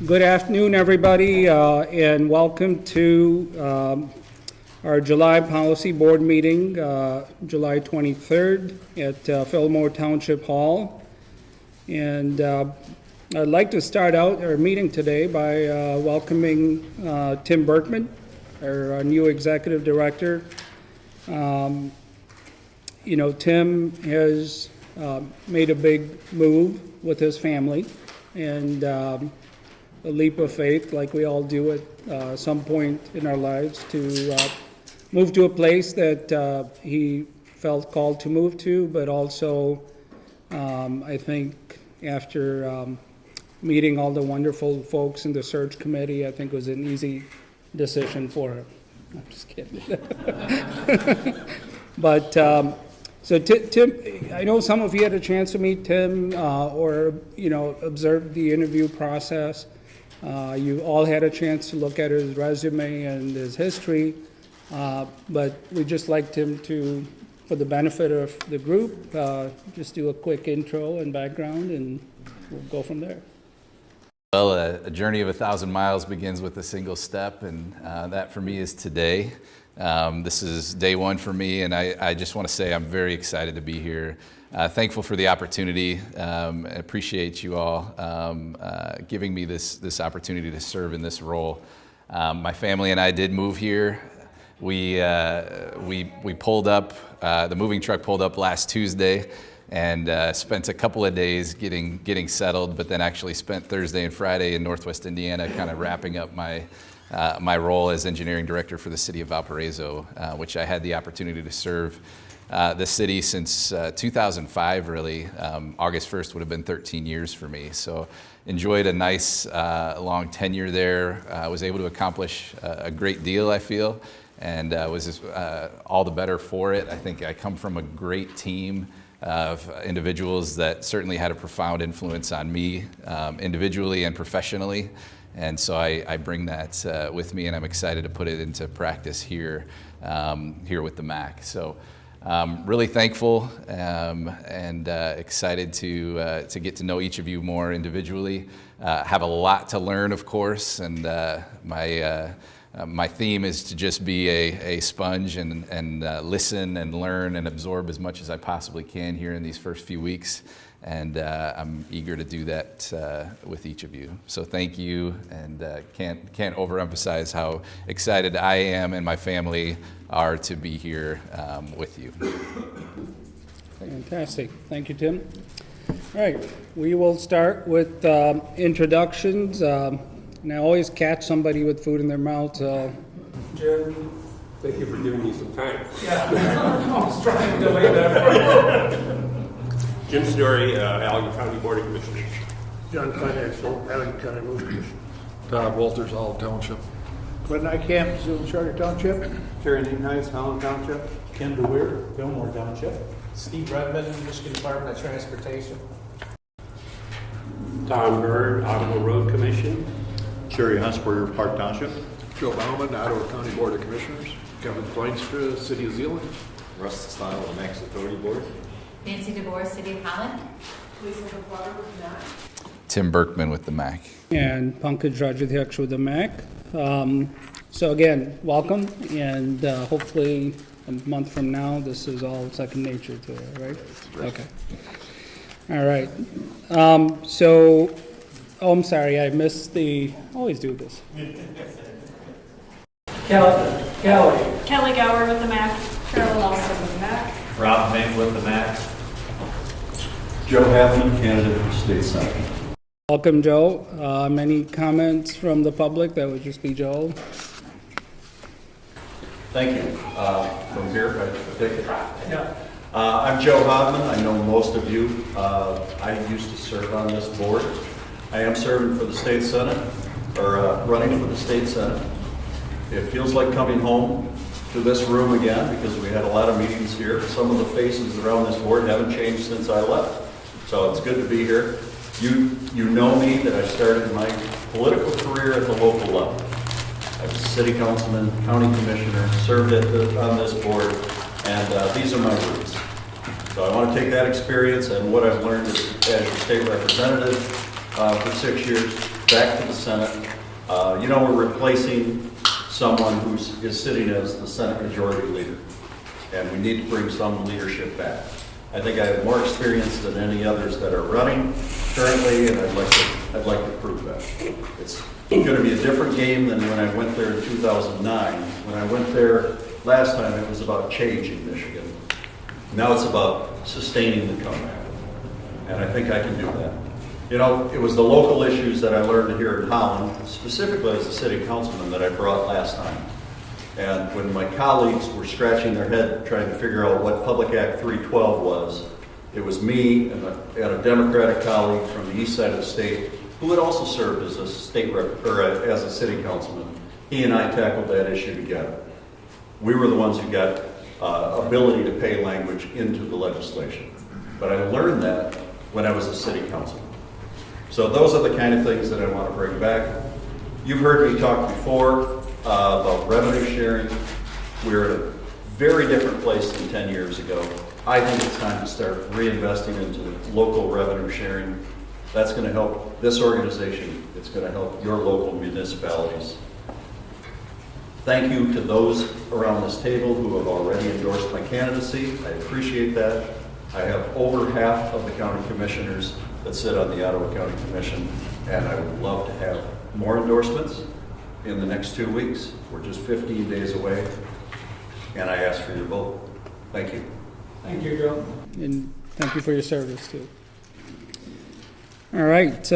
Good afternoon, everybody, and welcome to our July Policy Board meeting, July 23rd at Fillmore Township Hall. And I'd like to start out our meeting today by welcoming Tim Berkman, our new Executive Director. Tim has made a big move with his family, and a leap of faith, like we all do at some point in our lives, to move to a place that he felt called to move to, but also I think after meeting all the wonderful folks in the search committee, I think it was an easy decision for him. I'm just kidding. But so Tim, I know some of you had a chance to meet Tim or observe the interview process. You all had a chance to look at his resume and his history, but we'd just like him to, for the benefit of the group, just do a quick intro and background, and we'll go from there. Well, a journey of 1,000 miles begins with a single step, and that for me is today. This is day one for me, and I just want to say I'm very excited to be here. Thankful for the opportunity. I appreciate you all giving me this opportunity to serve in this role. My family and I did move here. We pulled up, the moving truck pulled up last Tuesday, and spent a couple of days getting settled, but then actually spent Thursday and Friday in Northwest Indiana kind of wrapping up my role as engineering director for the city of Valparaiso, which I had the opportunity to serve the city since 2005, really. August 1st would have been 13 years for me. So enjoyed a nice long tenure there. I was able to accomplish a great deal, I feel, and was all the better for it. I think I come from a great team of individuals that certainly had a profound influence on me individually and professionally. And so I bring that with me, and I'm excited to put it into practice here with the MACC. So really thankful and excited to get to know each of you more individually. Have a lot to learn, of course, and my theme is to just be a sponge and listen and learn and absorb as much as I possibly can here in these first few weeks. And I'm eager to do that with each of you. So thank you, and can't overemphasize how excited I am and my family are to be here with you. Fantastic. Thank you, Tim. All right, we will start with introductions. And I always catch somebody with food in their mouth. Jim, thank you for giving me some time. Yeah, I was trying to delay that for you. Jim Story, Allegan County Board of Commissioners. John Conexel, Allegan County Road Commission. Todd Walters, Olive Township. Clinton Camp, Zulu Charter Township. Terry Nice, Holland Township. Ken DeWeer, Fillmore Township. Steve Redmond, Michigan Department of Transportation. Tom Bird, Ottawa Road Commission. Sherry Hunsberger, Park Township. Joe Bauman, Ottawa County Board of Commissioners. Kevin Kleinstra, City of Zeeland. Russ Style, the MACC Authority Board. Nancy DeBoer, City of Holland. Lisa DeBoer with MACC. Tim Berkman with the MACC. And Pankaj Rajadhyaksh with the MACC. So again, welcome, and hopefully a month from now, this is all second nature to it, right? Okay. All right. I'm sorry, I missed I always do this. Kelly Gower with the MACC. Carol Lawson with the MACC. Rob Mink with the MACC. Joe Halfman, candidate for State Senate. Welcome, Joe. Any comments from the public? That would just be Joe. Thank you. From here, I take it. Yeah. I'm Joe Hodman. I know most of you. I used to serve on this board. I am serving for the State Senate, or running for the State Senate. It feels like coming home to this room again because we had a lot of meetings here. Some of the faces around this board haven't changed since I left. So it's good to be here. You know me, that I started my political career at the local level. I was a city councilman, county commissioner, served on this board, and these are my roots. So I want to take that experience and what I've learned as your state representative for 6 years, back to the Senate. We're replacing someone who is sitting as the Senate Majority Leader, and we need to bring some leadership back. I think I have more experience than any others that are running currently, and I'd like to prove that. It's going to be a different game than when I went there in 2009. When I went there last time, it was about changing Michigan. Now it's about sustaining the comeback, and I think I can do that. It was the local issues that I learned here in Holland, specifically as a city councilman, that I brought last time. And when my colleagues were scratching their head trying to figure out what Public Act 312 was, it was me and a Democratic colleague from the east side of the state who had also served as a state rep, or as a city councilman. He and I tackled that issue together. We were the ones who got ability to pay language into the legislation. But I learned that when I was a city councilman. So those are the kind of things that I want to bring back. You've heard me talk before about revenue sharing. We're in a very different place than 10 years ago. I think it's time to start reinvesting into local revenue sharing. That's going to help this organization. It's going to help your local municipalities. Thank you to those around this table who have already endorsed my candidacy. I appreciate that. I have over half of the county commissioners that sit on the Ottawa County Commission, and I would love to have more endorsements in the next 2 weeks. We're just 15 days away, and I ask for your vote. Thank you. Thank you, Joe. And thank you for your service, too. All right.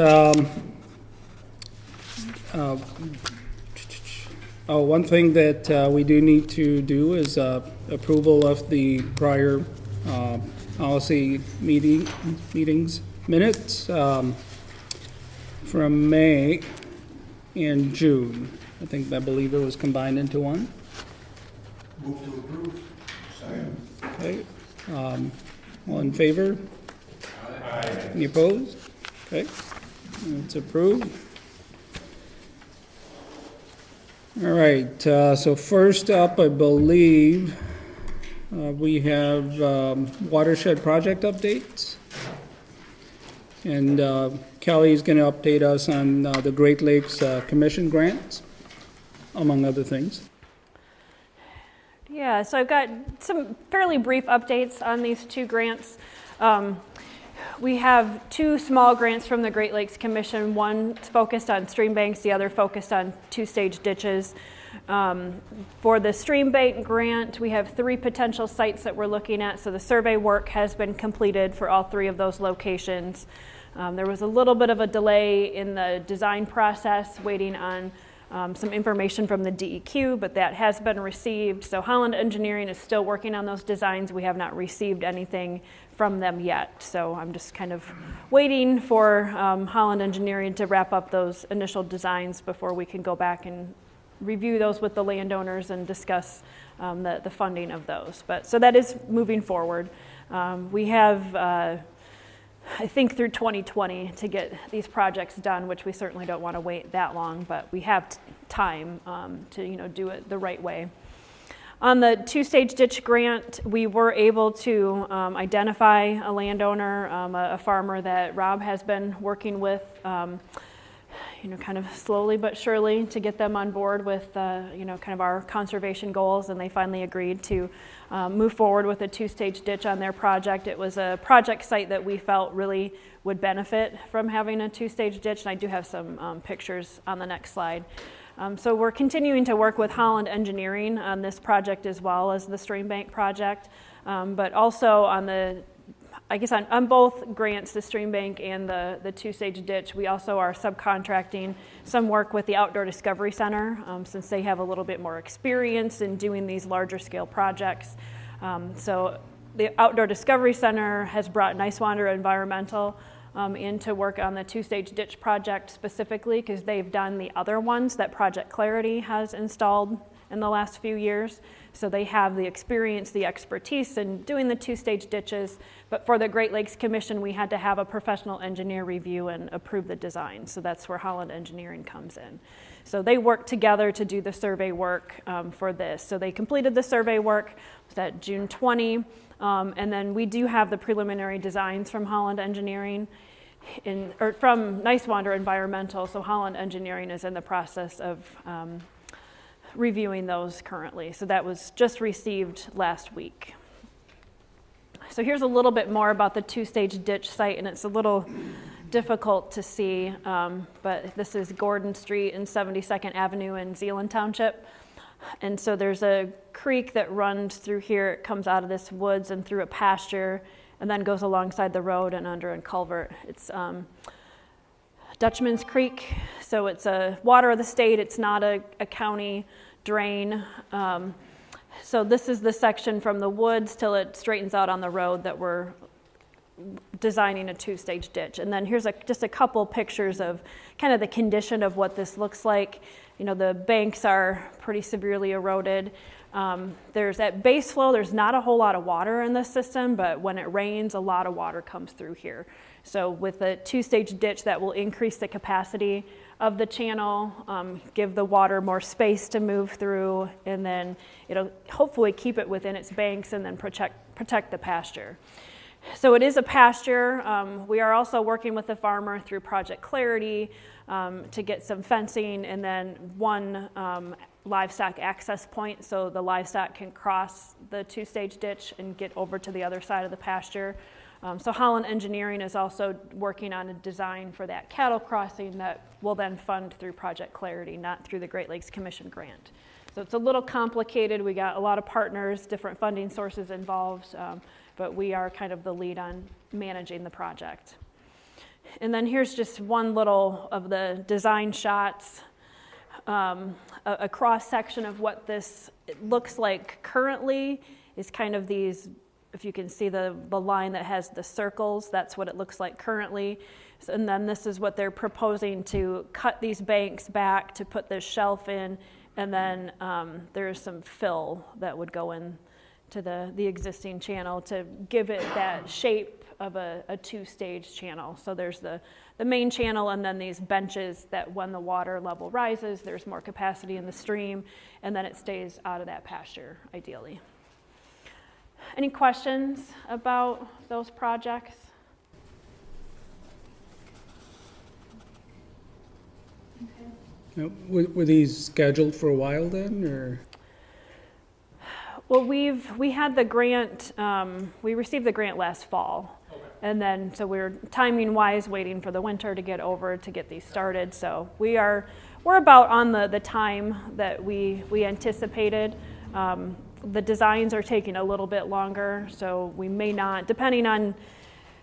One thing that we do need to do is approval of the prior policy meetings minutes from May and June. I believe it was combined into one. Move to approve. Second. Okay. All in favor? Aye. Any opposed? Okay. It's approved. All right. So first up, I believe we have watershed project updates. And Kelly is going to update us on the Great Lakes Commission grants, among other things. Yeah, so I've got some fairly brief updates on these two grants. We have two small grants from the Great Lakes Commission. One focused on stream banks, the other focused on two-stage ditches. For the stream bank grant, we have 3 potential sites that we're looking at. So the survey work has been completed for all 3 of those locations. There was a little bit of a delay in the design process, waiting on some information from the DEQ, but that has been received. So Holland Engineering is still working on those designs. We have not received anything from them yet. So I'm just kind of waiting for Holland Engineering to wrap up those initial designs before we can go back and review those with the landowners and discuss the funding of those. But so that is moving forward. We have I think through 2020 to get these projects done, which we certainly don't want to wait that long, but we have time to do it the right way. On the two-stage ditch grant, we were able to identify a landowner, a farmer that Rob has been working with, kind of slowly but surely to get them on board with, kind of our conservation goals, and they finally agreed to move forward with a two-stage ditch on their project. It was a project site that we felt really would benefit from having a two-stage ditch, and I do have some pictures on the next slide. So we're continuing to work with Holland Engineering on this project as well as the stream bank project, but also on on both grants, the stream bank and the two-stage ditch, we also are subcontracting some work with the Outdoor Discovery Center, since they have a little bit more experience in doing these larger scale projects. So the Outdoor Discovery Center has brought Nicewander Environmental in to work on the two-stage ditch project specifically, because they've done the other ones that Project Clarity has installed in the last few years. So they have the experience, the expertise in doing the two-stage ditches, but for the Great Lakes Commission, we had to have a professional engineer review and approve the design. So that's where Holland Engineering comes in. So they worked together to do the survey work for this. So they completed the survey work, was that June 20, and then we do have the preliminary designs from Holland Engineering. from Nice Wander Environmental, so Holland Engineering is in the process of reviewing those currently. So that was just received last week. So here's a little bit more about the two-stage ditch site, and it's a little difficult to see, but this is Gordon Street and 72nd Avenue in Zeeland Township. And so there's a creek that runs through here. It comes out of this woods and through a pasture, and then goes alongside the road and under a culvert. It's Dutchman's Creek, so it's a water of the state. It's not a county drain. So this is the section from the woods till it straightens out on the road that we're designing a two-stage ditch. And then here's just a couple pictures of kind of the condition of what this looks like. You know, the banks are pretty severely eroded. There's at base flow, there's not a whole lot of water in this system, but when it rains, a lot of water comes through here. So with a two-stage ditch, that will increase the capacity of the channel, give the water more space to move through, and then it'll hopefully keep it within its banks and then protect the pasture. So it is a pasture. We are also working with the farmer through Project Clarity to get some fencing and then one livestock access point so the livestock can cross the two-stage ditch and get over to the other side of the pasture. So Holland Engineering is also working on a design for that cattle crossing that will then fund through Project Clarity, not through the Great Lakes Commission grant. So it's a little complicated. We got a lot of partners, different funding sources involved, but we are kind of the lead on managing the project. And then here's just one little of the design shots, a cross section of what this looks like currently is kind of these, if you can see the line that has the circles, that's what it looks like currently. So, and then this is what they're proposing to cut these banks back to put this shelf in, and then there's some fill that would go in to the existing channel to give it that shape of a two-stage channel. So there's the main channel and then these benches that when the water level rises, there's more capacity in the stream, and then it stays out of that pasture, ideally. Any questions about those projects? Now, were these scheduled for a while then, or? Well, we had the grant, we received the grant last fall. Okay. And then, so we're timing wise waiting for the winter to get over to get these started. So we're about on the time that we anticipated. The designs are taking a little bit longer, so we may not, depending on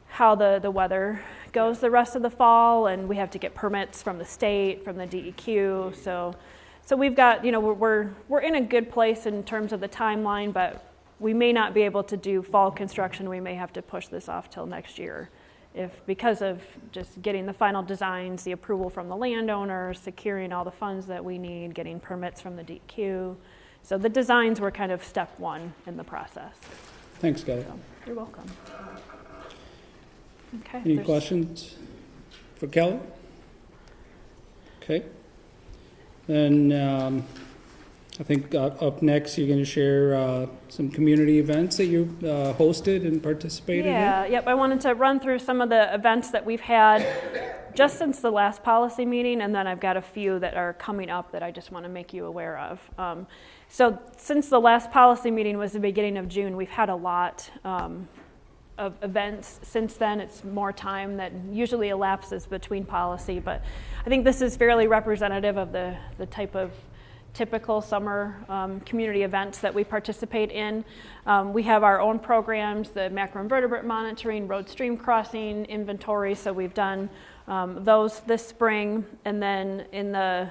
how the weather goes the rest of the fall, and we have to get permits from the state, from the DEQ. So we've got, you know, we're in a good place in terms of the timeline, but we may not be able to do fall construction. We may have to push this off till next year, because of just getting the final designs, the approval from the landowner, securing all the funds that we need, getting permits from the DEQ. So the designs were kind of step one in the process. Thanks, Kelly. So, you're welcome. Okay. Any questions for Kelly? Okay. Then I think up next you're going to share some community events that you hosted and participated in. Yep. I wanted to run through some of the events that we've had just since the last policy meeting, and then I've got a few that are coming up that I just want to make you aware of. So since the last policy meeting was the beginning of June, we've had a lot of events since then. It's more time that usually elapses between policy, but I think this is fairly representative of the type of typical summer community events that we participate in. We have our own programs, the macroinvertebrate monitoring, road stream crossing inventory, so we've done those this spring. And then in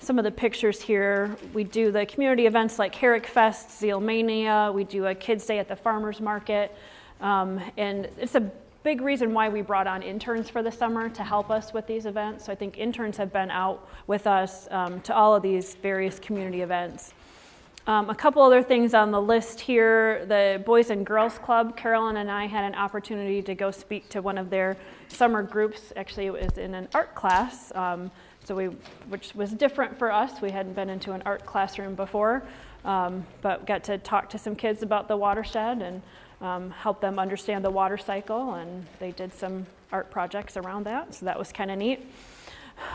some of the pictures here, we do the community events like Herrick Fest, Zeal Mania, we do a Kids Day at the Farmers Market, and it's a big reason why we brought on interns for the summer to help us with these events. So I think interns have been out with us to all of these various community events. A couple other things on the list here, the Boys and Girls Club, Carolyn and I had an opportunity to go speak to one of their summer groups. Actually, it was in an art class, which was different for us. We hadn't been into an art classroom before, but got to talk to some kids about the watershed and help them understand the water cycle, and they did some art projects around that, so that was kind of neat.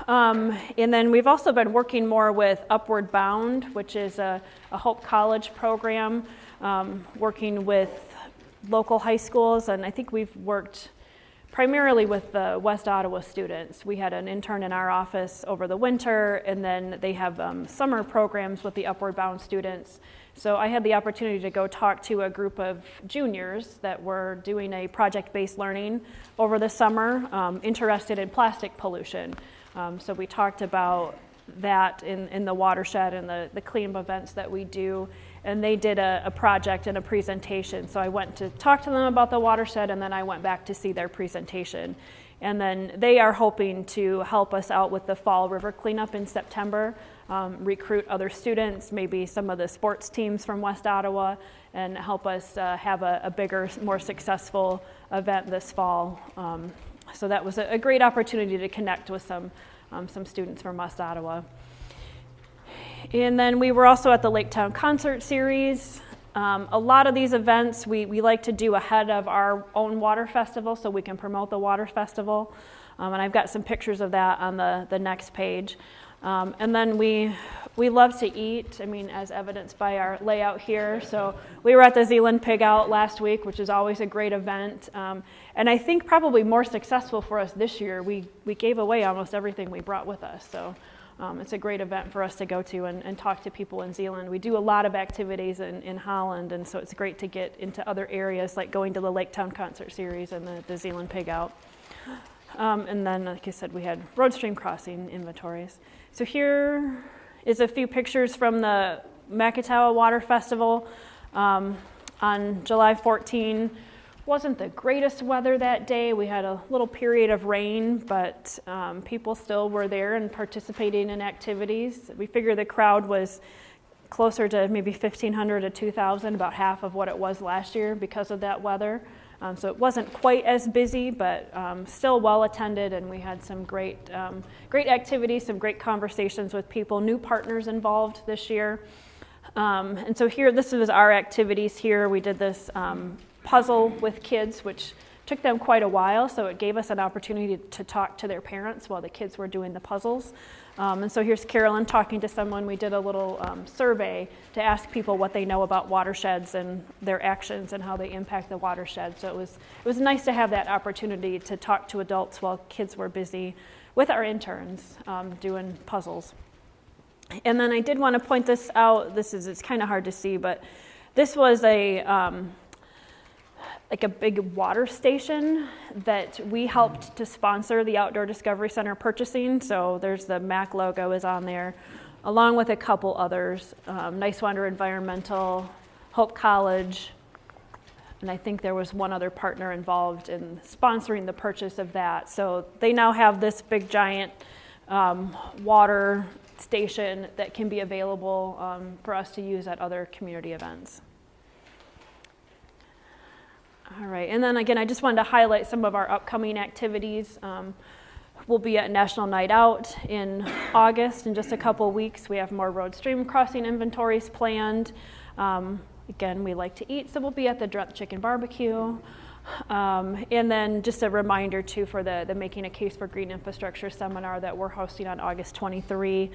And then we've also been working more with Upward Bound, which is a Hope College program, working with local high schools, and I think we've worked primarily with the West Ottawa students. We had an intern in our office over the winter, and then they have summer programs with the Upward Bound students. So I had the opportunity to go talk to a group of juniors that were doing a project-based learning over the summer, interested in plastic pollution. So we talked about that in the watershed and the cleanup events that we do. And they did a project and a presentation. So I went to talk to them about the watershed, and then I went back to see their presentation. And then they are hoping to help us out with the fall river cleanup in September, recruit other students, maybe some of the sports teams from West Ottawa, and help us have a bigger, more successful event this fall. So that was a great opportunity to connect with some students from West Ottawa. And then we were also at the Laketown Concert Series. A lot of these events we like to do ahead of our own water festival so we can promote the water festival. And I've got some pictures of that on the next page. And then we love to eat, I mean, as evidenced by our layout here. So we were at the Zealand Pig Out last week, which is always a great event. And I think probably more successful for us this year. We gave away almost everything we brought with us. So it's a great event for us to go to and talk to people in Zealand. We do a lot of activities in Holland, and so it's great to get into other areas like going to the Laketown Concert Series and the Zealand Pig Out. And then, like I said, we had road stream crossing inventories. So here is a few pictures from the MACC Water Festival on July 14. Wasn't the greatest weather that day. We had a little period of rain, but people still were there and participating in activities. We figure the crowd was closer to maybe 1,500 to 2,000, about half of what it was last year because of that weather. So it wasn't quite as busy, but still well attended, and we had some great activities, some great conversations with people, new partners involved this year. And so here, this is our activities here. We did this puzzle with kids, which took them quite a while, so it gave us an opportunity to talk to their parents while the kids were doing the puzzles. And so here's Carolyn talking to someone. We did a little survey to ask people what they know about watersheds and their actions and how they impact the watershed. So it was nice to have that opportunity to talk to adults while kids were busy with our interns doing puzzles. And then I did want to point this out. It's kind of hard to see, but this was like a big water station that we helped to sponsor the Outdoor Discovery Center purchasing. So there's the MACC logo is on there, along with a couple others, Nice Wander Environmental, Hope College, and I think there was one other partner involved in sponsoring the purchase of that. So they now have this big giant water station that can be available for us to use at other community events. All right, and then again, I just wanted to highlight some of our upcoming activities. We'll be at National Night Out in August in just a couple weeks. We have more road stream crossing inventories planned. Again, we like to eat, so we'll be at the Drunk Chicken Barbecue. And then just a reminder too for the Making a Case for Green Infrastructure seminar that we're hosting on August 23.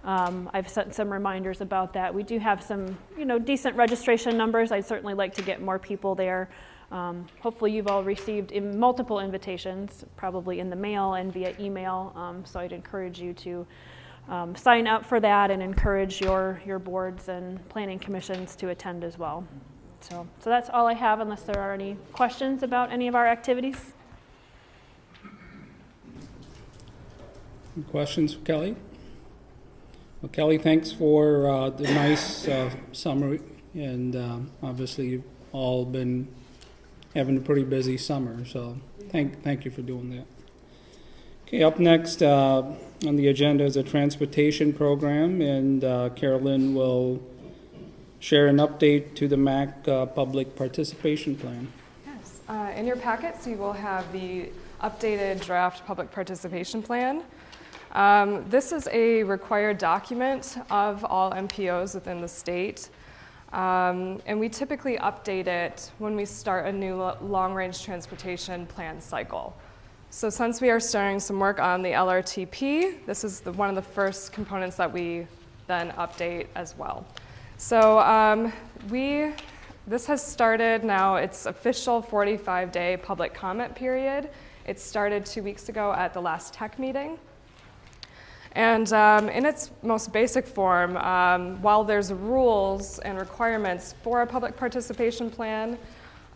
I've sent some reminders about that. We do have some, decent registration numbers. I'd certainly like to get more people there. Hopefully you've all received multiple invitations, probably in the mail and via email. So I'd encourage you to sign up for that and encourage your boards and planning commissions to attend as well. So that's all I have, unless there are any questions about any of our activities. Any questions for Kelly? Well, Kelly, thanks for the nice summary, and obviously you've all been having a pretty busy summer, so thank you for doing that. Okay, up next on the agenda is a transportation program, and Carolyn will share an update to the MACC public participation plan. Yes, in your packets you will have the updated draft public participation plan. This is a required document of all MPOs within the state. And we typically update it when we start a new long-range transportation plan cycle. So since we are starting some work on the LRTP, this is one of the first components that we then update as well. So this has started now, it's official 45-day public comment period. It started 2 weeks ago at the last tech meeting. And in its most basic form, while there's rules and requirements for a public participation plan,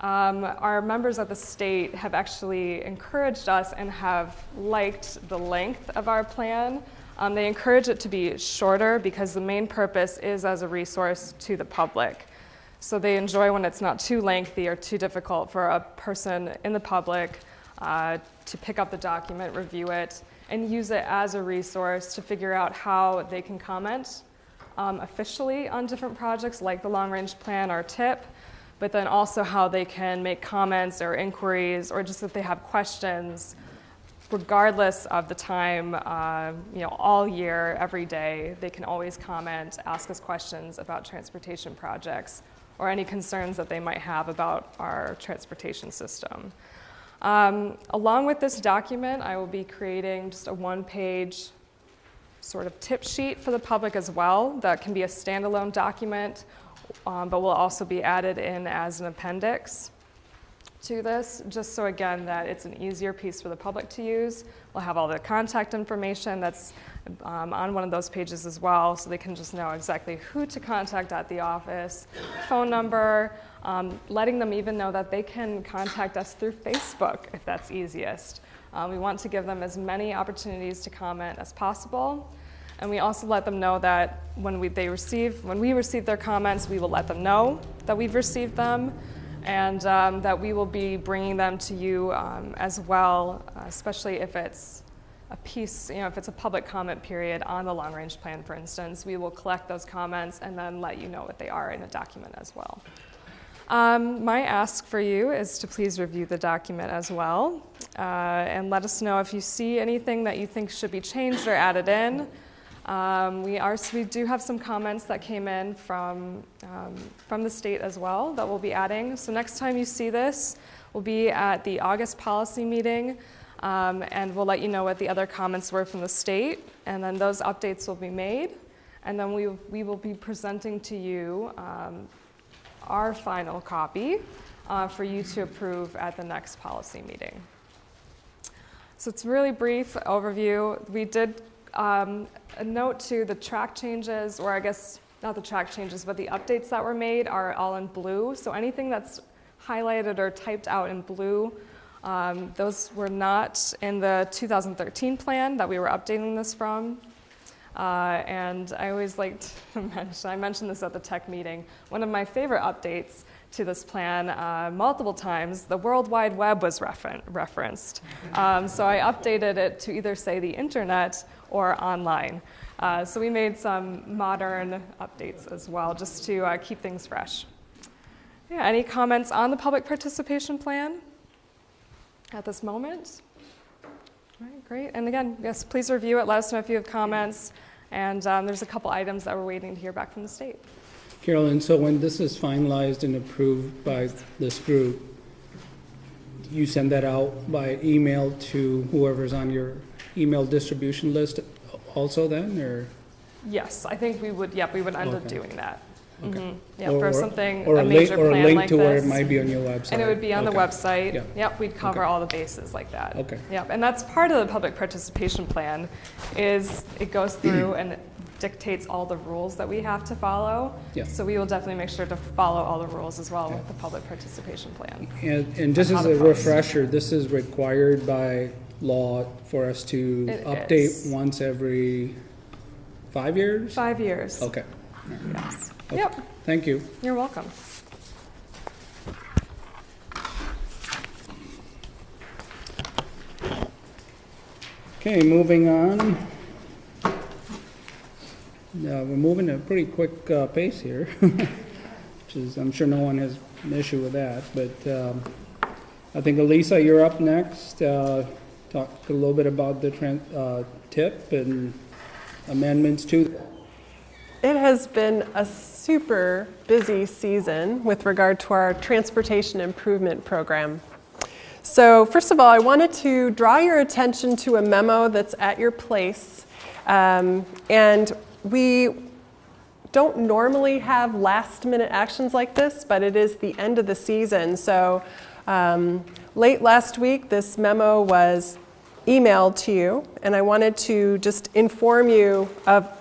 our members of the state have actually encouraged us and have liked the length of our plan. They encourage it to be shorter because the main purpose is as a resource to the public. So they enjoy when it's not too lengthy or too difficult for a person in the public to pick up the document, review it, and use it as a resource to figure out how they can comment officially on different projects like the long-range plan or TIP, but then also how they can make comments or inquiries or just if they have questions, regardless of the time, all year, every day, they can always comment, ask us questions about transportation projects or any concerns that they might have about our transportation system. Along with this document, I will be creating just a one-page sort of tip sheet for the public as well that can be a standalone document, but will also be added in as an appendix to this, just so again that it's an easier piece for the public to use. We'll have all the contact information that's on one of those pages as well, so they can just know exactly who to contact at the office, phone number, letting them even know that they can contact us through Facebook if that's easiest. We want to give them as many opportunities to comment as possible. And we also let them know that when we receive their comments, we will let them know that we've received them, and that we will be bringing them to you as well, especially if it's a piece, if it's a public comment period on the long-range plan, for instance. We will collect those comments and then let you know what they are in a document as well. My ask for you is to please review the document as well, and let us know if you see anything that you think should be changed or added in. We do have some comments that came in from the state as well that we'll be adding. So next time you see this, we'll be at the August policy meeting, and we'll let you know what the other comments were from the state, and then those updates will be made, and then we will be presenting to you our final copy for you to approve at the next policy meeting. So it's a really brief overview. We did a note to the track changes, or I guess not the track changes, but the updates that were made are all in blue. So anything that's highlighted or typed out in blue, those were not in the 2013 plan that we were updating this from. And I always like to mention, I mentioned this at the tech meeting, one of my favorite updates to this plan, multiple times, the World Wide Web was referenced. So I updated it to either say the internet or online. So we made some modern updates as well, just to keep things fresh. Yeah, any comments on the public participation plan at this moment? All right, great. And again, yes, please review it. Let us know if you have comments. And there's a couple items that we're waiting to hear back from the state. Carolyn, so when this is finalized and approved by this group, you send that out by email to whoever's on your email distribution list also then, or? Yes, I think we would end up doing that. Okay. Mm-hmm. Yeah, for something, or a major plan like this. Or a link to where it might be on your website. And it would be on the website. Yeah. Yep, we'd cover all the bases like that. Okay. Yep, and that's part of the public participation plan, is it goes through and dictates all the rules that we have to follow. Yeah. So we will definitely make sure to follow all the rules as well with the public participation plan. And just as a refresher, this is required by law for us to update once every 5 years? 5 years. Okay. Yes. Okay. Yep. Thank you. You're welcome. Okay, moving on. We're moving at a pretty quick pace here, which is, I'm sure no one has an issue with that. But I think, Elisa, you're up next. Talk a little bit about the TIP and amendments to that. It has been a super busy season with regard to our transportation improvement program. So first of all, I wanted to draw your attention to a memo that's at your place. And we don't normally have last minute actions like this, but it is the end of the season. So late last week, this memo was emailed to you, and I wanted to just inform you of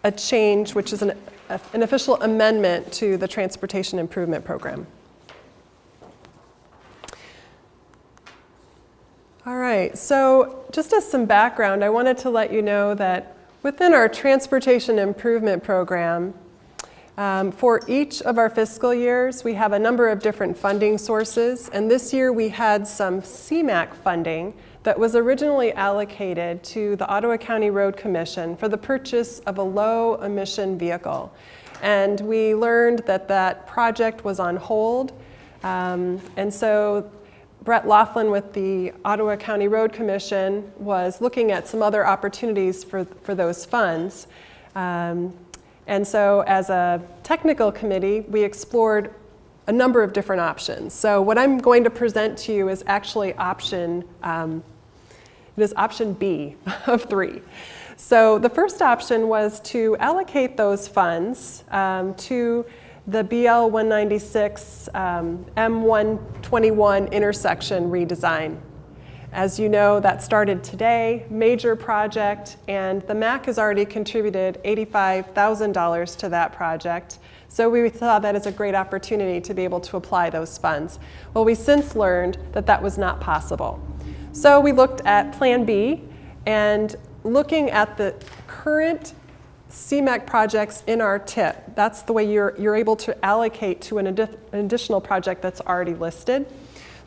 a change, which is an official amendment to the Transportation Improvement Program. All right, so just as some background, I wanted to let you know that within our Transportation Improvement Program, for each of our fiscal years, we have a number of different funding sources, and this year we had some CMACC funding that was originally allocated to the Ottawa County Road Commission for the purchase of a low-emission vehicle. And we learned that that project was on hold, and so Brett Laughlin with the Ottawa County Road Commission was looking at some other opportunities for those funds. And so as a technical committee, we explored a number of different options. So what I'm going to present to you is actually option B of 3. So the first option was to allocate those funds to the BL 196 M121 intersection redesign. As you know, that started today, major project, and the MACC has already contributed $85,000 to that project. So we saw that as a great opportunity to be able to apply those funds. Well, we since learned that that was not possible. So we looked at Plan B, and looking at the current CMACC projects in our TIP, that's the way you're able to allocate to an additional project that's already listed.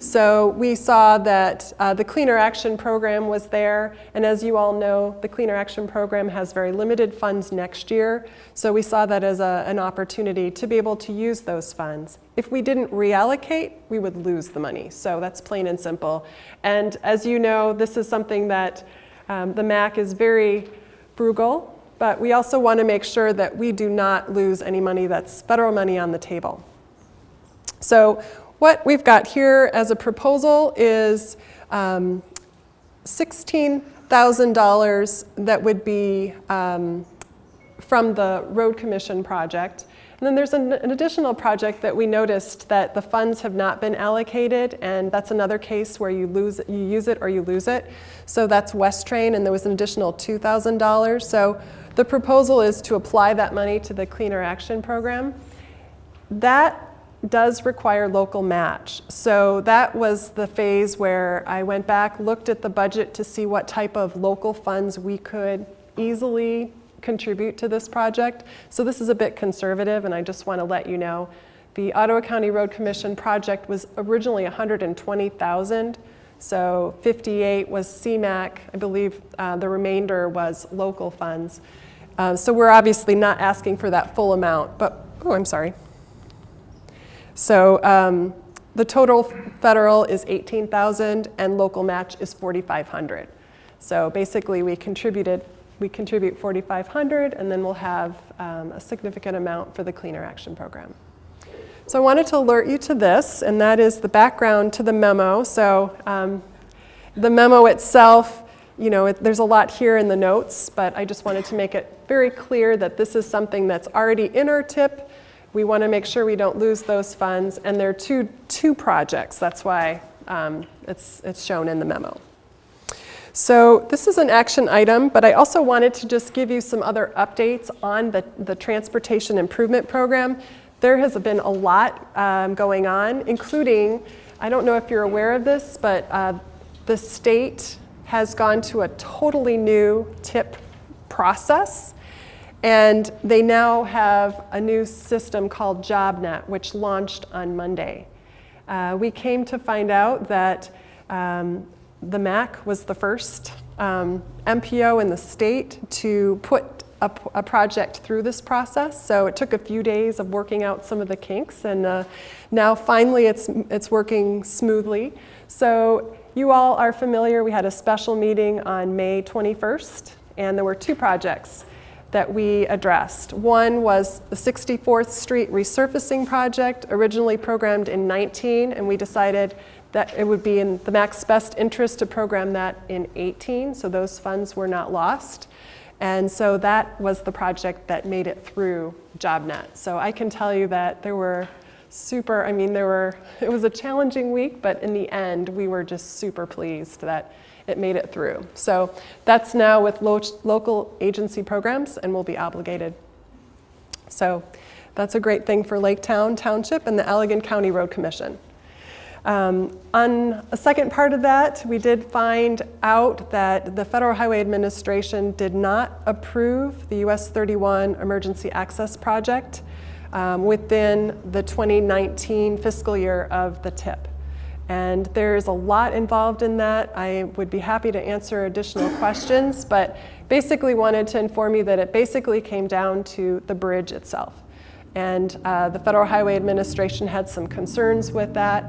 So we saw that the Cleaner Action Program was there, and as you all know, the Cleaner Action Program has very limited funds next year, so we saw that as an opportunity to be able to use those funds. If we didn't reallocate, we would lose the money, so that's plain and simple. And as you know, this is something that the MACC is very frugal, but we also want to make sure that we do not lose any money that's federal money on the table. So what we've got here as a proposal is $16,000 that would be from the Road Commission project. And then there's an additional project that we noticed that the funds have not been allocated, and that's another case where you use it or you lose it. So that's West Train, and there was an additional $2,000. So the proposal is to apply that money to the Cleaner Action Program. That does require local match. So that was the phase where I went back, looked at the budget to see what type of local funds we could easily contribute to this project. So this is a bit conservative, and I just want to let you know. The Ottawa County Road Commission project was originally $120,000, so 58 was CMACC. I believe the remainder was local funds. So we're obviously not asking for that full amount, but, oh, I'm sorry. So the total federal is $18,000 and local match is $4,500. So basically we contribute $4,500, and then we'll have a significant amount for the Cleaner Action Program. So I wanted to alert you to this, and that is the background to the memo. So the memo itself, you know, there's a lot here in the notes, but I just wanted to make it very clear that this is something that's already in our TIP. We want to make sure we don't lose those funds, and there are two projects. That's why it's shown in the memo. So this is an action item, but I also wanted to just give you some other updates on the Transportation Improvement Program. There has been a lot going on, including, I don't know if you're aware of this, but the state has gone to a totally new TIP process. And they now have a new system called JobNet, which launched on Monday. We came to find out that the MACC was the first MPO in the state to put a project through this process. So it took a few days of working out some of the kinks, and now finally it's working smoothly. So you all are familiar. We had a special meeting on May 21st, and there were two projects that we addressed. One was the 64th Street resurfacing project, originally programmed in 19, and we decided that it would be in the MAC's best interest to program that in 18, so those funds were not lost. And so that was the project that made it through JobNet. So I can tell you that it was a challenging week, but in the end, we were just super pleased that it made it through. So that's now with local agency programs and will be obligated. So that's a great thing for Laketown Township and the Allegan County Road Commission. On a second part of that, we did find out that the Federal Highway Administration did not approve the US 31 Emergency Access Project within the 2019 fiscal year of the TIP. And there's a lot involved in that. I would be happy to answer additional questions, but basically wanted to inform you that it basically came down to the bridge itself. And the Federal Highway Administration had some concerns with that.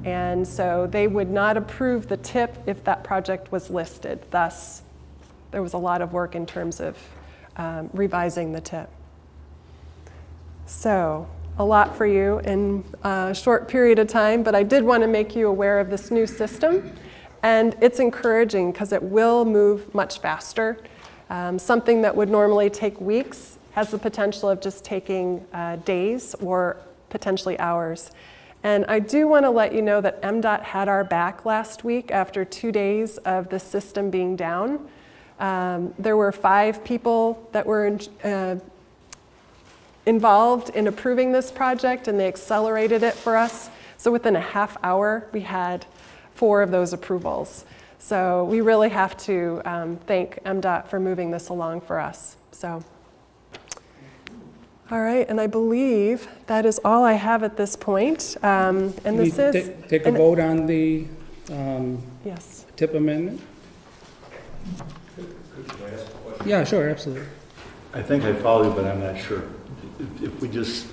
And so they would not approve the TIP if that project was listed. Thus, there was a lot of work in terms of revising the TIP. So, a lot for you in a short period of time, but I did want to make you aware of this new system. And it's encouraging because it will move much faster. Something that would normally take weeks has the potential of just taking days or potentially hours. And I do want to let you know that MDOT had our back last week after 2 days of the system being down. There were 5 people that were involved in approving this project, and they accelerated it for us. So within a half hour, we had 4 of those approvals. So we really have to thank MDOT for moving this along for us. So. All right, and I believe that is all I have at this point. And this is... Take a vote on the yes. TIP amendment? Could I ask a question? Yeah, sure, absolutely. I think I follow you, but I'm not sure. If we just,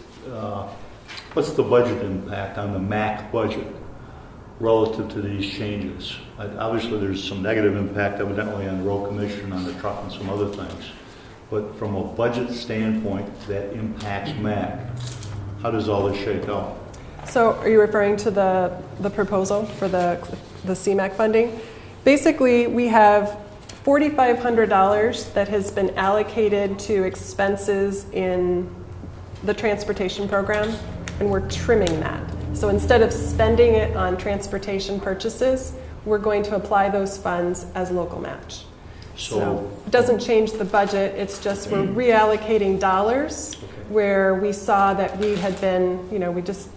what's the budget impact on the MACC budget relative to these changes? Obviously, there's some negative impact evidently on the road commission, on the truck, and some other things. But from a budget standpoint that impacts MACC, how does all this shake out? So are you referring to the proposal for the CMAQ funding? Basically, we have $4,500 that has been allocated to expenses in the transportation program, and we're trimming that. So instead of spending it on transportation purchases, we're going to apply those funds as local match. So it doesn't change the budget, it's just we're reallocating dollars where we saw that we had been, we just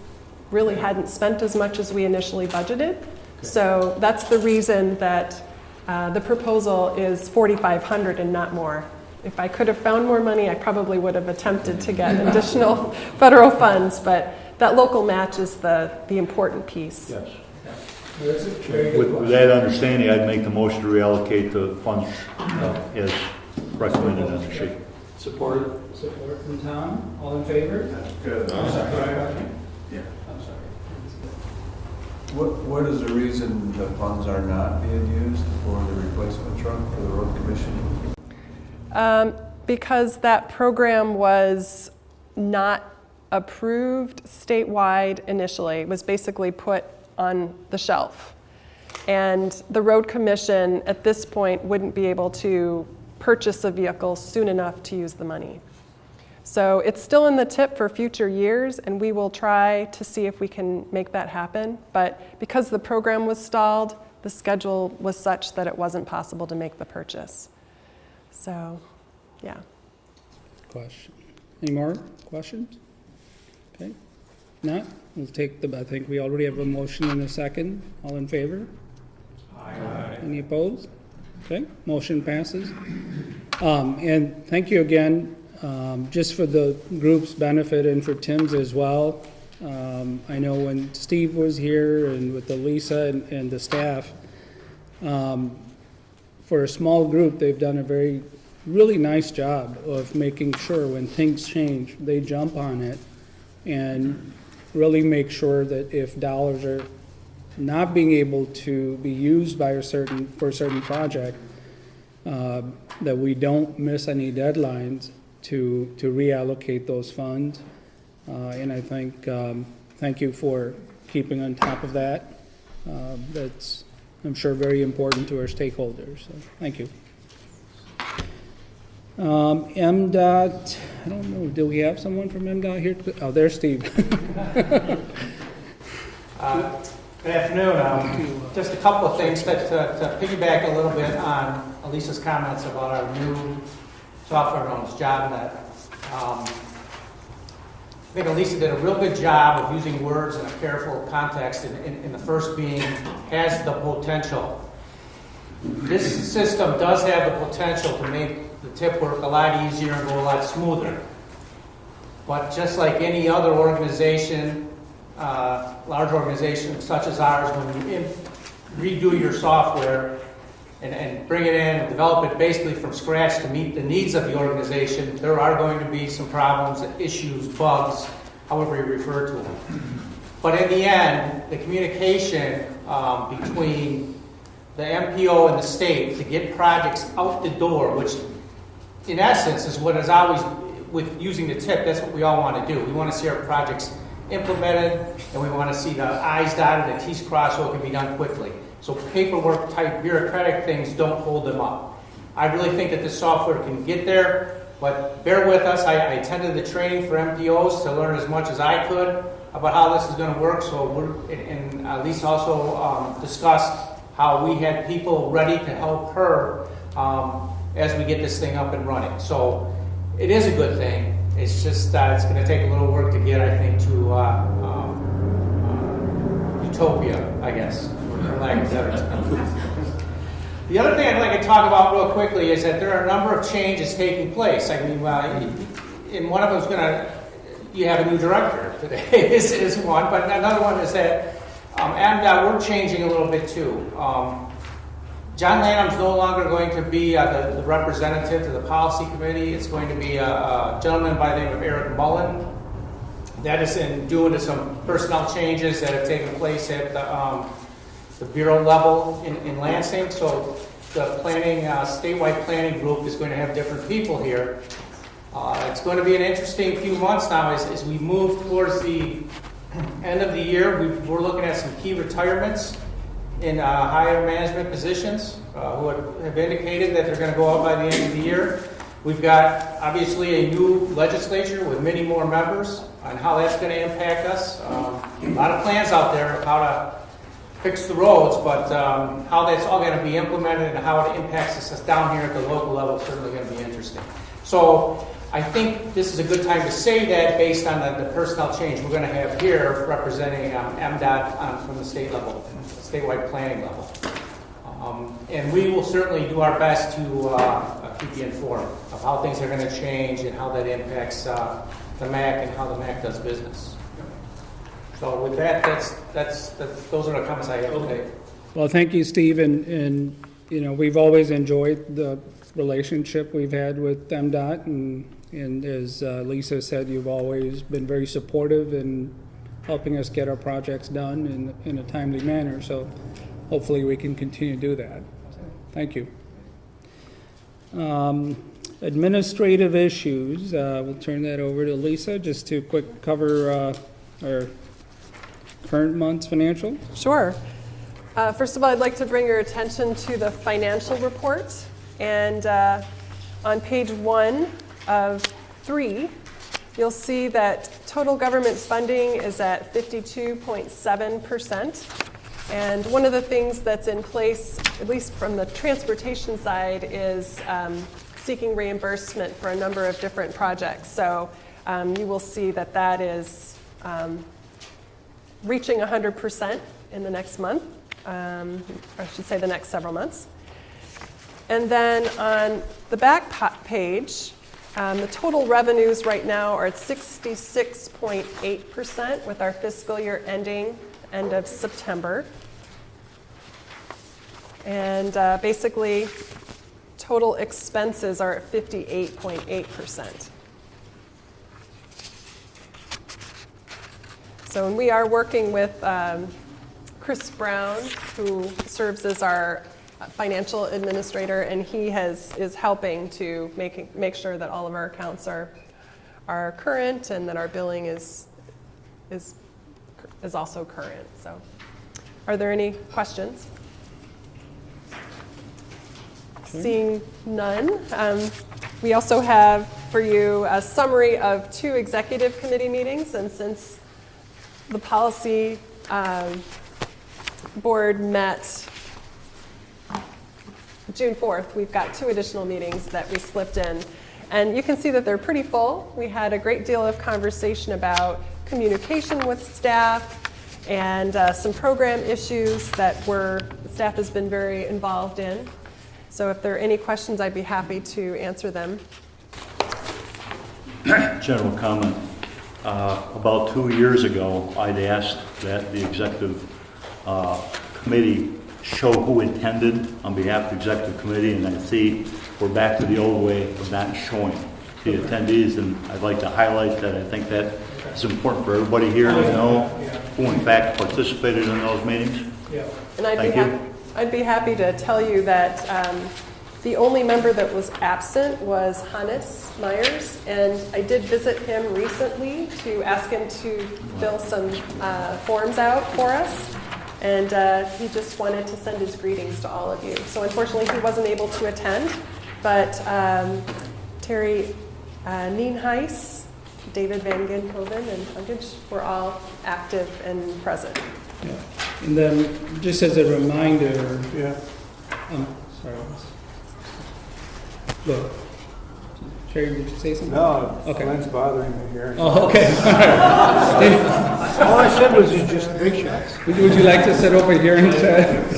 really hadn't spent as much as we initially budgeted. So that's the reason that the proposal is $4,500 and not more. If I could have found more money, I probably would have attempted to get additional federal funds, but that local match is the important piece. Yes. With that understanding, I'd make the motion to reallocate the funds as recommended on the sheet. Support. Support from Tom. All in favor? Good. I'm sorry. Yeah. I'm sorry. What is the reason the funds are not being used for the replacement truck for the road commission? Because that program was not approved statewide initially. It was basically put on the shelf. And the road commission at this point wouldn't be able to purchase a vehicle soon enough to use the money. So it's still in the TIP for future years, and we will try to see if we can make that happen. But because the program was stalled, the schedule was such that it wasn't possible to make the purchase. So, yeah. Question. Any more questions? Okay. Not? We'll take I think we already have a motion and a second. All in favor? Aye. Any opposed? Okay, motion passes. And thank you again, just for the group's benefit and for Tim's as well. I know when Steve was here and with Elisa and the staff, for a small group, they've done a really nice job of making sure when things change, they jump on it and really make sure that if dollars are not being able to be used for a certain project, that we don't miss any deadlines to reallocate those funds. And I think, thank you for keeping on top of that. That's, I'm sure, very important to our stakeholders. So, thank you. MDOT, I don't know, do we have someone from MDOT here? Oh, there's Steve. Good afternoon. Just a couple of things to piggyback a little bit on Elisa's comments about our new software known as JobNet. I think Elisa did a real good job of using words in a careful context, in the first being, has the potential. This system does have the potential to make the TIP work a lot easier and go a lot smoother. But just like any other organization, large organization such as ours, when you redo your software and bring it in and develop it basically from scratch to meet the needs of the organization, there are going to be some problems, issues, bugs, however you refer to them. But in the end, the communication between the MPO and the state to get projects out the door, which in essence is what is always, with using the TIP, that's what we all want to do. We want to see our projects implemented, and we want to see the I's dotted and T's crossed so it can be done quickly. So paperwork type bureaucratic things don't hold them up. I really think that this software can get there, but bear with us. I attended the training for MPOs to learn as much as I could about how this is going to work. So Lisa also discussed how we had people ready to help her as we get this thing up and running. So it is a good thing. It's just it's going to take a little work to get, I think, to utopia, I guess, for lack of better term. The other thing I'd like to talk about real quickly is that there are a number of changes taking place. I mean, and one of them is going to, you have a new director today, is one, but another one is that we're changing a little bit too. John Lanham's no longer going to be the representative to the policy committee. It's going to be a gentleman by the name of Eric Mullen. That is due to some personnel changes that have taken place at the bureau level in Lansing. So the planning, statewide planning group is going to have different people here. It's going to be an interesting few months now as we move towards the end of the year. We're looking at some key retirements in higher management positions who have indicated that they're going to go out by the end of the year. We've got, obviously, a new legislature with many more members on how that's going to impact us. A lot of plans out there of how to fix the roads, but how that's all going to be implemented and how it impacts us down here at the local level is certainly going to be interesting. So I think this is a good time to say that based on the personnel change we're going to have here representing MDOT from the state level, statewide planning level. And we will certainly do our best to keep you informed of how things are going to change and how that impacts the MACC and how the MACC does business. So with that, those are the comments I have today. Well, thank you, Steve, and you know, we've always enjoyed the relationship we've had with MDOT, and as Lisa said, you've always been very supportive in helping us get our projects done in a timely manner. So hopefully we can continue to do that. Thank you. Administrative issues, we'll turn that over to Lisa just to quick cover our current month's financial. Sure. First of all, I'd like to bring your attention to the financial report. And on page 1 of 3, you'll see that total government funding is at 52.7%. And one of the things that's in place, at least from the transportation side, is seeking reimbursement for a number of different projects. So you will see that that is reaching 100% in the next month, or I should say the next several months. And then on the back page, the total revenues right now are at 66.8% with our fiscal year ending end of September. And basically, total expenses are at 58.8%. So when we are working with Chris Brown, who serves as our financial administrator, and he is helping to make sure that all of our accounts are current and that our billing is also current. So Are there any questions? Seeing none, we also have for you a summary of 2 executive committee meetings, and since the policy board met June 4th, we've got 2 additional meetings that we slipped in. And you can see that they're pretty full. We had a great deal of conversation about communication with staff and some program issues that staff has been very involved in. So if there are any questions, I'd be happy to answer them. General comment. About 2 years ago, I'd asked that the executive committee show who attended on behalf of the executive committee, and I see we're back to the old way of not showing the attendees, and I'd like to highlight that. I think that is important for everybody here to know who in fact participated in those meetings. And I'd be happy to tell you that the only member that was absent was Hannes Myers, and I did visit him recently to ask him to fill some forms out for us, and he just wanted to send his greetings to all of you. So unfortunately he wasn't able to attend, but Terry Nienhuis, David Van Ginhoven, and Hunkage were all active and present. Yeah. And then, just as a reminder, sorry. Look, Sherry, did you say something? No, okay. Glenn's bothering me here. Oh, okay. All I said was he's just big shots. Would you like to sit over here instead?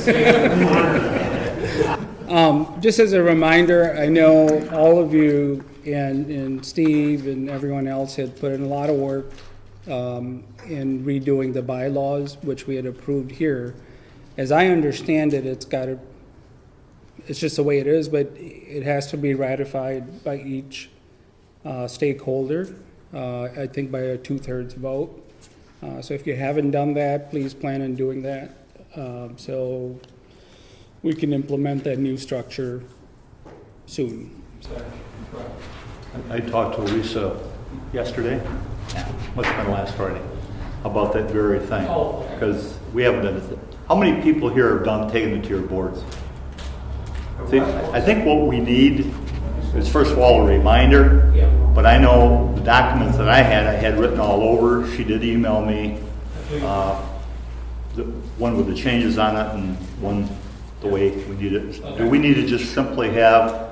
Just as a reminder, I know all of you and Steve and everyone else had put in a lot of work in redoing the bylaws, which we had approved here. As I understand it, it's just the way it is, but it has to be ratified by each stakeholder, I think by a 2/3 vote. So if you haven't done that, please plan on doing that, so we can implement that new structure soon. I talked to Lisa yesterday, must have been last Friday, about that very thing. Because we haven't done it. How many people here have taken it to your boards? See, I think what we need is, first of all, a reminder. But I know the documents that I had written all over. She did email me the one with the changes on it and one the way we need it. Do we need to just simply have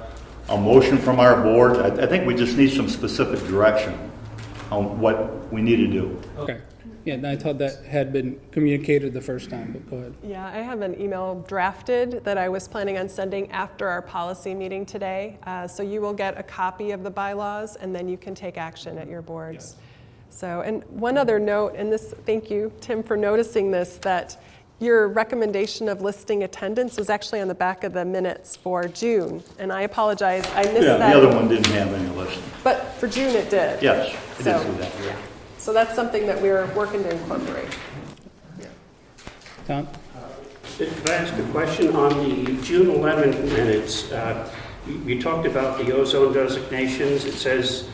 a motion from our board? I think we just need some specific direction on what we need to do. Okay. Yeah, and I thought that had been communicated the first time, but go ahead. Yeah, I have an email drafted that I was planning on sending after our policy meeting today. So you will get a copy of the bylaws, and then you can take action at your boards. So, and one other note, and this, thank you, Tim, for noticing this, that your recommendation of listing attendance was actually on the back of the minutes for June. And I apologize, I missed that. Yeah, the other one didn't have any listing. But for June it did. Yes, I did see that. Yeah. So that's something that we're working to incorporate. Tom? Could I ask a question on the June 11th minutes? You talked about the ozone designations. It says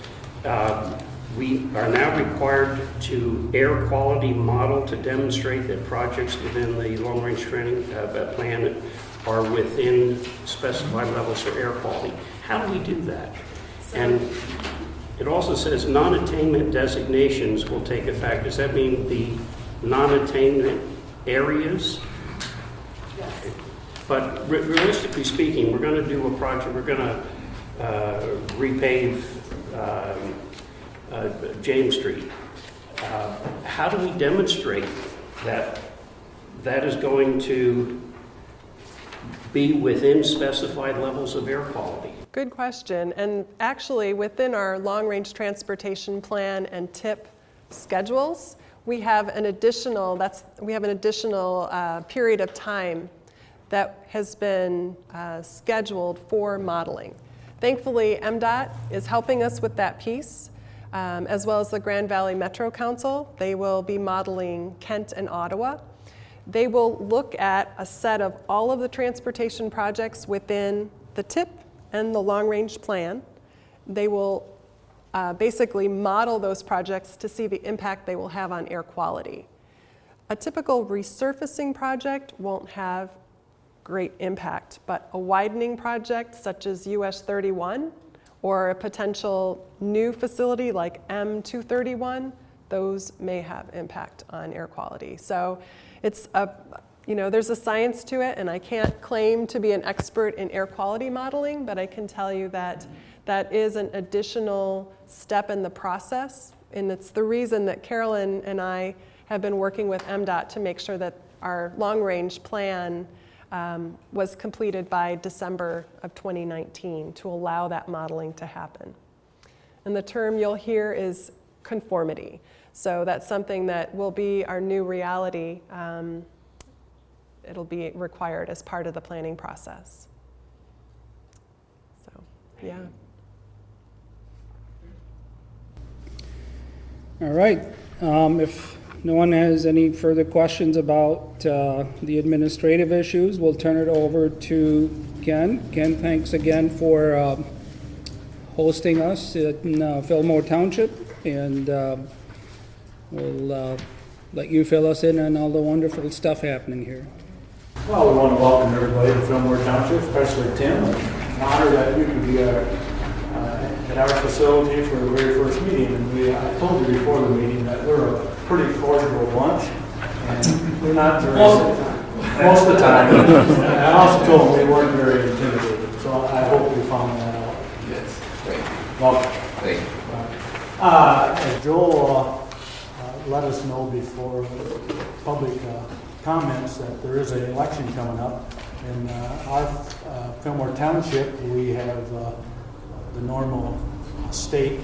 we are now required to air quality model to demonstrate that projects within the long-range training plan are within specified levels for air quality. How do we do that? And it also says non-attainment designations will take effect. Does that mean the non-attainment areas? Yes. But realistically speaking, we're going to do a project, we're going to repave James Street. How do we demonstrate that that is going to be within specified levels of air quality? Good question. And actually, within our long-range transportation plan and TIP schedules, we have an additional period of time that has been scheduled for modeling. Thankfully, MDOT is helping us with that piece, as well as the Grand Valley Metro Council. They will be modeling Kent and Ottawa. They will look at a set of all of the transportation projects within the TIP and the long-range plan. They will basically model those projects to see the impact they will have on air quality. A typical resurfacing project won't have great impact, but a widening project such as US 31 or a potential new facility like M231, those may have impact on air quality. So it's there's a science to it, and I can't claim to be an expert in air quality modeling, but I can tell you that that is an additional step in the process, and it's the reason that Carolyn and I have been working with MDOT to make sure that our long-range plan was completed by December of 2019 to allow that modeling to happen. And the term you'll hear is conformity. So that's something that will be our new reality. It'll be required as part of the planning process. So, yeah. All right. If no one has any further questions about the administrative issues, we'll turn it over to Ken. Ken, thanks again for hosting us in Fillmore Township, and we'll let you fill us in on all the wonderful stuff happening here. Well, we want to welcome everybody to Fillmore Township, especially Tim. An honor that you could be at our facility for the very first meeting. And I told you before the meeting that we're a pretty cordial bunch, and we're not very most of the time. And I also told them we weren't very intimidating, so I hope you found that out. Yes, great. Welcome. Thank you. As Joel let us know before public comments that there is an election coming up. In our Fillmore Township, we have the normal state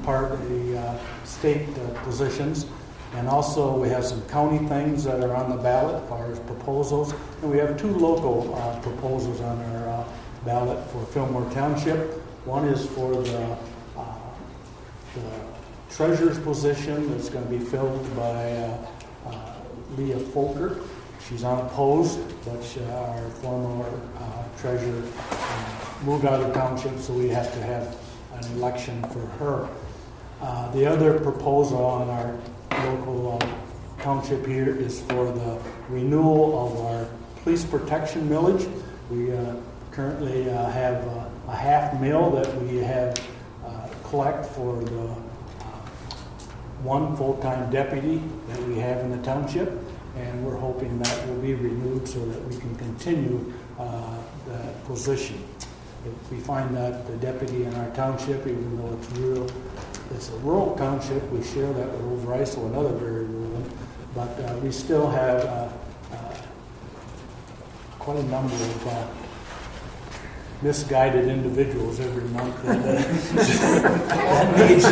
part of the state positions, and also we have some county things that are on the ballot as far as proposals, and we have two local proposals on our ballot for Fillmore Township. One is for the treasurer's position that's going to be filled by Leah Folker. She's unopposed, but our former treasurer moved out of the township, so we have to have an election for her. The other proposal on our local township here is for the renewal of our police protection millage. We currently have a half mil that we have collect for the one full-time deputy that we have in the township, and we're hoping that will be renewed so that we can continue that position. If we find that the deputy in our township, even though it's a rural township, we share that with Over Iso, another very rural, but we still have quite a number of misguided individuals every month that needs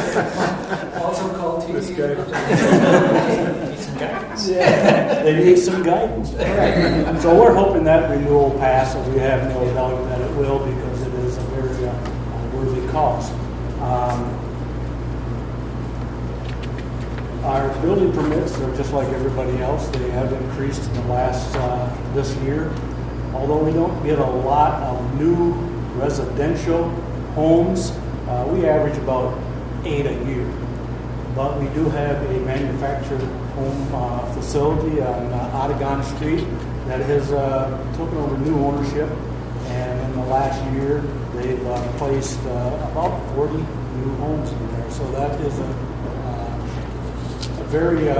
Also called misguided. Need some guidance. Yeah, they need some guidance. So we're hoping that renewal passes. We have no doubt that it will, because it is a very worthy cause. Our building permits are just like everybody else. They have increased in the last this year. Although we don't get a lot of new residential homes, we average about 8 a year. But we do have a manufactured home facility on Otagon Street that has taken over new ownership, and in the last year they've placed about 40 new homes in there. So that is a very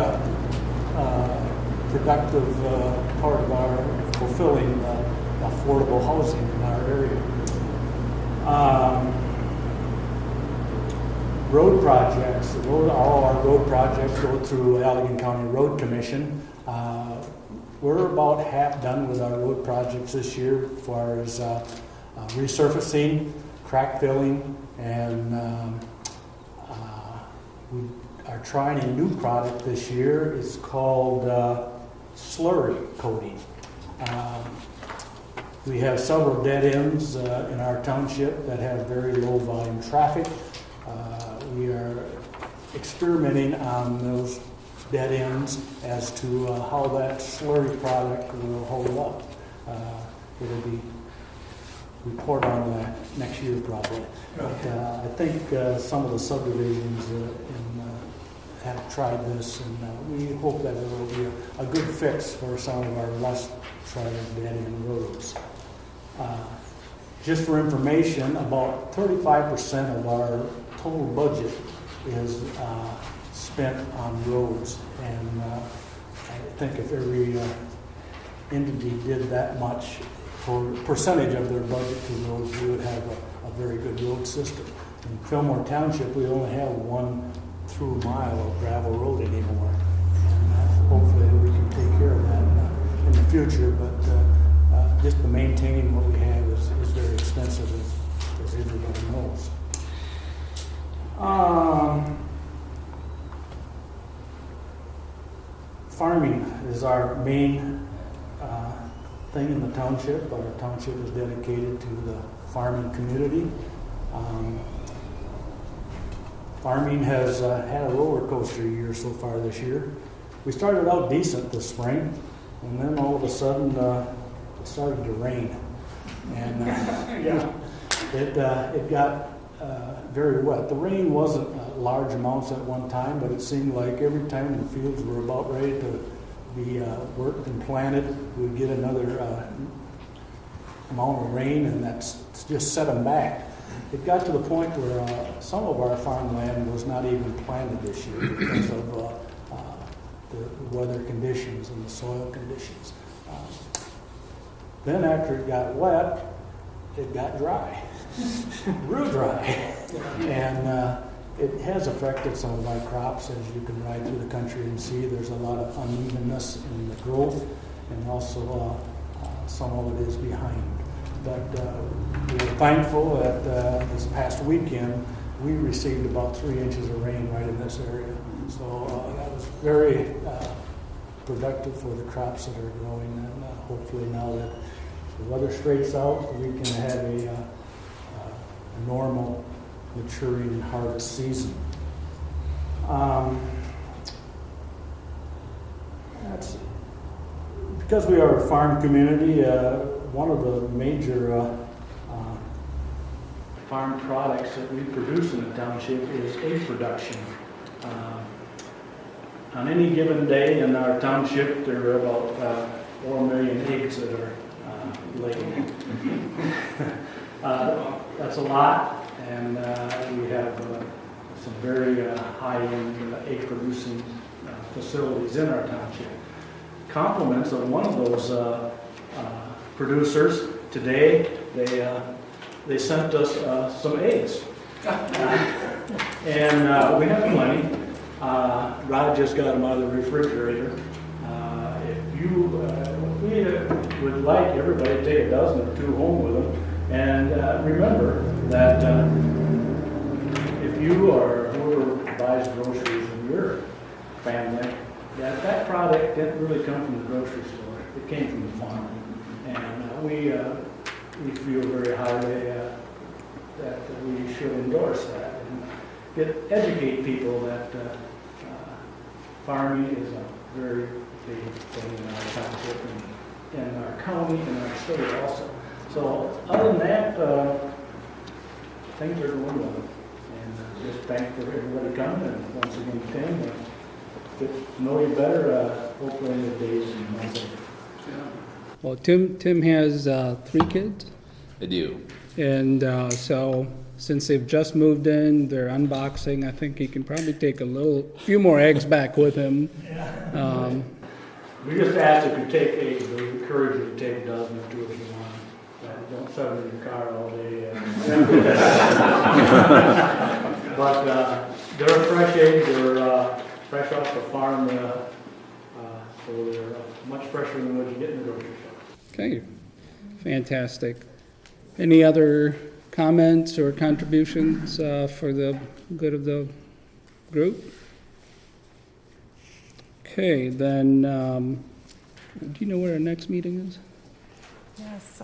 productive part of our fulfilling affordable housing in our area. Road projects, all our road projects go through Allegan County Road Commission. We're about half done with our road projects this year as far as resurfacing, crack filling, and we are trying a new product this year. It's called slurry coating. We have several dead ends in our township that have very low volume traffic. We are experimenting on those dead ends as to how that slurry product will hold up. It'll be report on that next year probably. But I think some of the subdivisions have tried this, and we hope that it will be a good fix for some of our less traveled dead-end roads. Just for information, about 35% of our total budget is spent on roads, and I think if every entity did that much for percentage of their budget to roads, we would have a very good road system. In Fillmore Township, we only have 1 through mile of gravel road anymore, and hopefully we can take care of that in the future, but just to maintain what we have is very expensive, as everybody knows. Farming is our main thing in the township. Our township is dedicated to the farming community. Farming has had a roller coaster year so far this year. We started out decent this spring, and then all of a sudden it started to rain, and it got very wet. The rain wasn't large amounts at one time, but it seemed like every time the fields were about ready to be worked and planted, we'd get another amount of rain, and that's just set them back. It got to the point where some of our farmland was not even planted this year because of the weather conditions and the soil conditions. Then after it got wet, it got dry, real dry, and it has affected some of our crops. As you can ride through the country and see, there's a lot of unevenness in the growth, and also some of it is behind. But we're thankful that this past weekend we received about 3 inches of rain right in this area. So that was very productive for the crops that are growing, and hopefully now that the weather straightens out, we can have a normal maturing and harvest season. That's because we are a farm community. One of the major farm products that we produce in the township is egg production. On any given day in our township, there are about 4 million eggs that are laid. That's a lot, and we have some very high-end egg-producing facilities in our township. Compliments of one of those producers today, they sent us some eggs, and we have plenty. Rod just got them out of the refrigerator. We would like everybody to take a dozen or 2 home with them, and remember that if you or whoever buys groceries in your family, that product didn't really come from the grocery store. It came from the farm, and we feel very highly that we should endorse that and educate people that farming is a very big thing in our township and in our county and our state also. So other than that, things are going well. And just thank for everybody coming, and once again, Tim, get to know you better, hopefully in the days and months. Well, Tim has 3 kids. I do. And so since they've just moved in, they're unboxing. I think he can probably take few more eggs back with him. We just ask if you take eggs, we encourage you to take a dozen or 2 if you want. Don't shove them in your car all day. But they're fresh eggs. They're fresh off the farm, so they're much fresher than what you get in the grocery shop. Okay, fantastic. Any other comments or contributions for the good of the group? Okay, then, do you know where our next meeting is? Yes,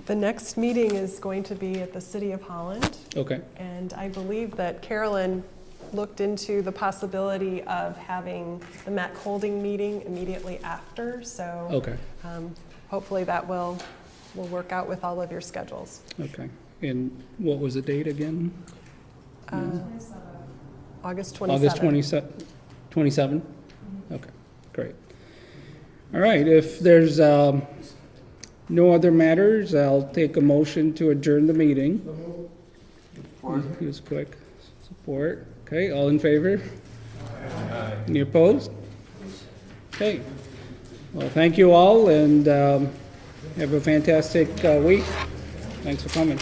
the next meeting is going to be at the City of Holland. Okay. And I believe that Carolyn looked into the possibility of having the MACC holding meeting immediately after, so Okay. Hopefully that will work out with all of your schedules. Okay. And what was the date again? August 27th. August 27? Okay, great. All right, if there's no other matters, I'll take a motion to adjourn the meeting. He was quick. Support. Okay, all in favor? Any opposed? Okay. Well, thank you all, and have a fantastic week. Thanks for coming.